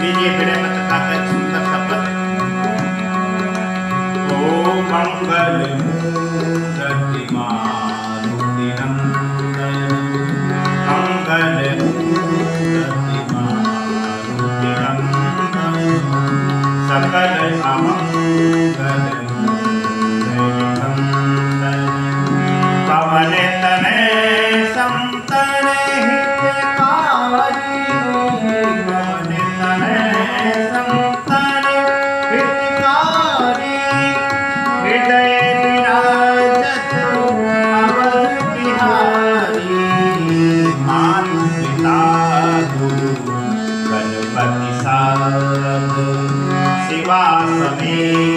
लीजिए फिर बता का एक सुंदर सा पद। ओ मंगल मूर्ति मारुति नंदन, मंगल मूर्ति मारुति नंदन, सकल अमंगल मूलनिकंदन, पवन तनय संतन हितकारी, पवन तनय संतन हितकारी, हृदय विराजत अवध बिहारी, मातु पिता गुरु गणपति सारद, शिवा समेत